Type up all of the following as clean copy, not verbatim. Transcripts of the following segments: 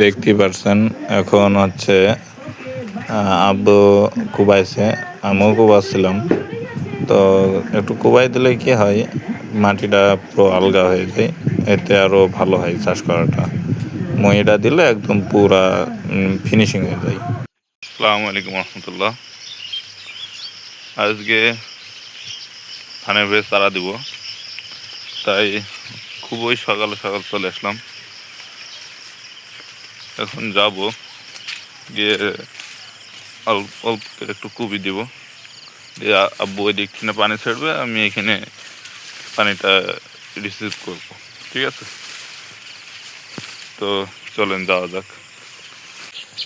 দেখতে পারছেন এখন হচ্ছে আব্বু কুবাইছে, আমিও কুবাচ্ছিলাম। তো একটু কুবাই দিলে কি হয়, মাটিটা পুরো আলগা হয়ে যায়, এতে আরও ভালো হয় চাষ করাটা। মইটা দিলে একদম পুরা ফিনিশিং হয়ে যায়। আসসালামু আলাইকুম রহমতুল্লাহ। আজকে ধানের বীজ চারা দিব, তাই খুবই সকাল সকাল চলে আসলাম। এখন যাব গিয়ে অল্প অল্প একটু কুবি দিব, দিয়ে আব্বু ওই দিক থেকে পানি ছাড়বে, আমি এখানে পানিটা রিসিভ করব। ঠিক আছে, তো চলেন যাওয়া যাক।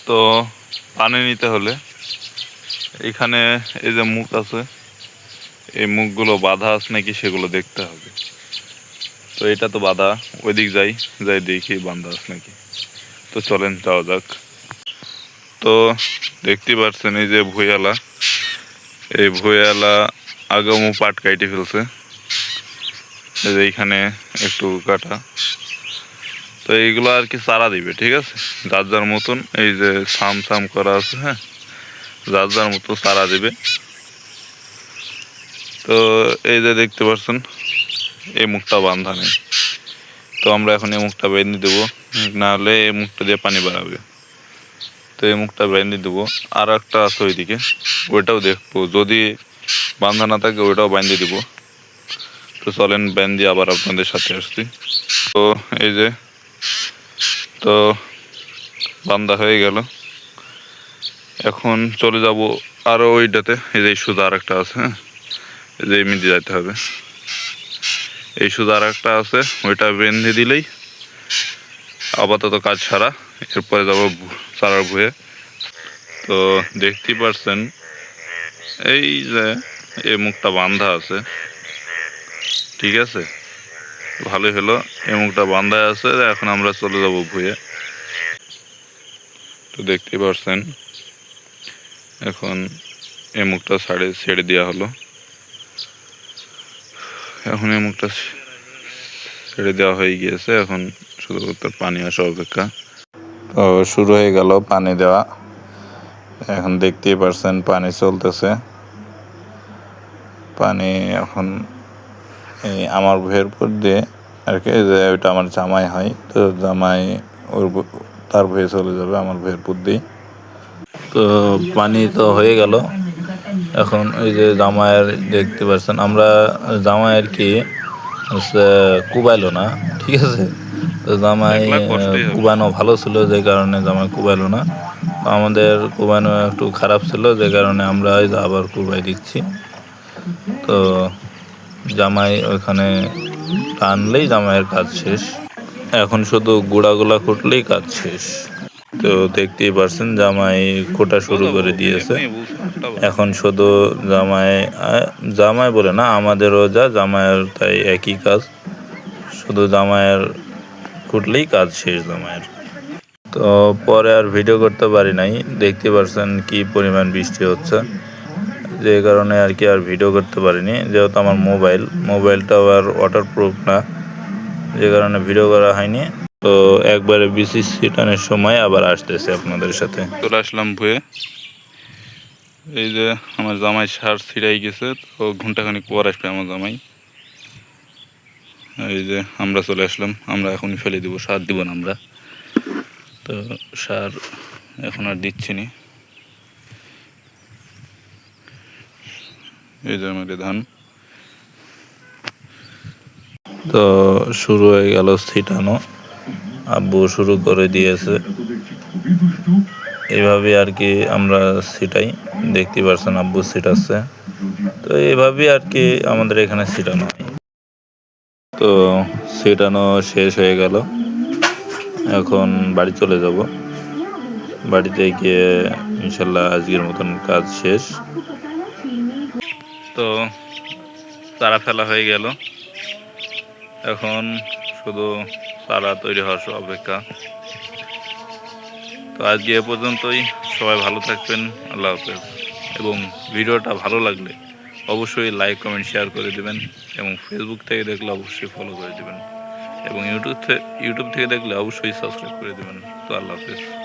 তো পানি নিতে হলে এখানে এই যে মুখ আছে, এই মুখগুলো বাঁধা আছে নাকি সেগুলো দেখতে হবে। তো এটা তো বাঁধা, ওই দিক যাই যাই দেখি বাঁধা আছে নাকি। তো চলেন যাওয়া যাক। তো দেখতে পাচ্ছেন এই যে ভুঁইয়ালা, এই ভুঁইয়ালা আগামু পাট কাইটে ফেলছে, এই যে এইখানে একটু কাটা। তো এইগুলো আর কি চারা দিবে, ঠিক আছে, যার যার মতন। এই যে সাম সাম করা আছে, হ্যাঁ, যার যার মতো চারা দিবে। তো এই যে দেখতে পাচ্ছেন এই মুখটা বাঁধা নেই, তো আমরা এখন এই মুখটা বেঁধে দেবো, নাহলে এই মুখটা দিয়ে পানি বাড়াবে। তো এই মুখটা বেঁধে দেবো। আর একটা আছে ওইদিকে, ওইটাও দেখবো, যদি বাঁধা না থাকে ওইটাও বাঁধে দিব। তো চলেন বেঁধে আবার আপনাদের সাথে আসছি। তো এই যে, তো বান্ধা হয়ে গেল। এখন চলে যাব আরও ওইটাতে, এই যে সুদা আর একটা আছে, হ্যাঁ, এই যে এমনি যাইতে হবে। এই সুদা আর একটা আছে, ওইটা বেঁধে দিলেই আপাতত কাজ সারা। এরপরে যাব চারার ভুঁয়ে। তো দেখতেই পারছেন এই যে এই মুখটা বাঁধা আছে, ঠিক আছে, ভালোই হলো। এই মুখটা বাঁধা আছে, এখন আমরা চলে যাব ভুঁয়ে। তো দেখতেই পারছেন এখন এই মুখটা ছেড়ে দেওয়া হলো। এখন এই মুখটা ছেড়ে দেওয়া হয়ে গিয়েছে, এখন শুধুমাত্র পানি আসা অপেক্ষা। তো শুরু হয়ে গেল পানি দেওয়া। এখন দেখতেই পারছেন পানি চলতেছে। পানি এখন এই আমার ভুঁইয়ের উপর দিয়ে আর কি, যে ওইটা আমার জামাই হয়, তো জামাই ওর তার ভুঁয়ে চলে যাবে আমার ভুঁইয়ের উপর দিয়ে। তো পানি তো হয়ে গেল। এখন ওই যে জামাইয়ের দেখতে পাচ্ছেন, আমরা জামাইয়ের কি হচ্ছে কুবাইলো না, ঠিক আছে। তো জামাই কুবানো ভালো ছিল, যে কারণে জামাই কুবাইলো না। আমাদের কুবানো একটু খারাপ ছিল, যে কারণে আমরা আবার কুবাই দিচ্ছি। তো জামাই ওইখানে টানলেই জামাইয়ের কাজ শেষ। এখন শুধু গুঁড়াগুলা কুটলেই কাজ শেষ। তো দেখতেই পারছেন জামাই কোটা শুরু করে দিয়েছে। এখন শুধু জামাই বলে না, আমাদেরও যা জামাইয়ের তাই একই কাজ, শুধু জামাইয়ের কুটলেই কাজ শেষ জামাইয়ের। তো পরে আর ভিডিও করতে পারি নাই, দেখতে পারছেন কি পরিমাণ বৃষ্টি হচ্ছে, যে কারণে আর কি আর ভিডিও করতে পারিনি। যেহেতু আমার মোবাইলটাও আর ওয়াটারপ্রুফ না, যে কারণে ভিডিও করা হয়নি। তো একবারে বিসিসি টানের সময় আবার আসতেছে আপনাদের সাথে। চলে আসলাম ভুয়ে। এই যে আমার জামাই সার ছিঁড়াই গেছে, তো ঘন্টাখানিক পর আসবে আমার জামাই। এই যে আমরা চলে আসলাম, আমরা এখনই ফেলে দিব, সার দিব না আমরা। তো সার এখন আর দিচ্ছি না। এই যে আমার ধান তো শুরু হয়ে গেল ছিটানো, আব্বু শুরু করে দিয়েছে। এইভাবে আর কি আমরা ছিটাই, দেখতে পারছেন আব্বু ছিটাচ্ছে। তো এইভাবেই আর কি আমাদের এখানে ছিটানো হয়। তো ছিটানো শেষ হয়ে গেল, এখন বাড়ি চলে যাব। বাড়িতে গিয়ে ইনশাল্লাহ আজকের মতন কাজ শেষ। তো চারা ফেলা হয়ে গেল, এখন শুধু চারা তৈরি হওয়ার অপেক্ষা। তো আজকে এ পর্যন্তই, সবাই ভালো থাকবেন, আল্লাহ হাফেজ। এবং ভিডিওটা ভালো লাগলে অবশ্যই লাইক কমেন্ট শেয়ার করে দেবেন, এবং ফেসবুক থেকে দেখলে অবশ্যই ফলো করে দেবেন। এবং ইউটিউব থেকে দেখলে অবশ্যই সাবস্ক্রাইব করে দেবেন। তো আল্লাহ হাফিজ।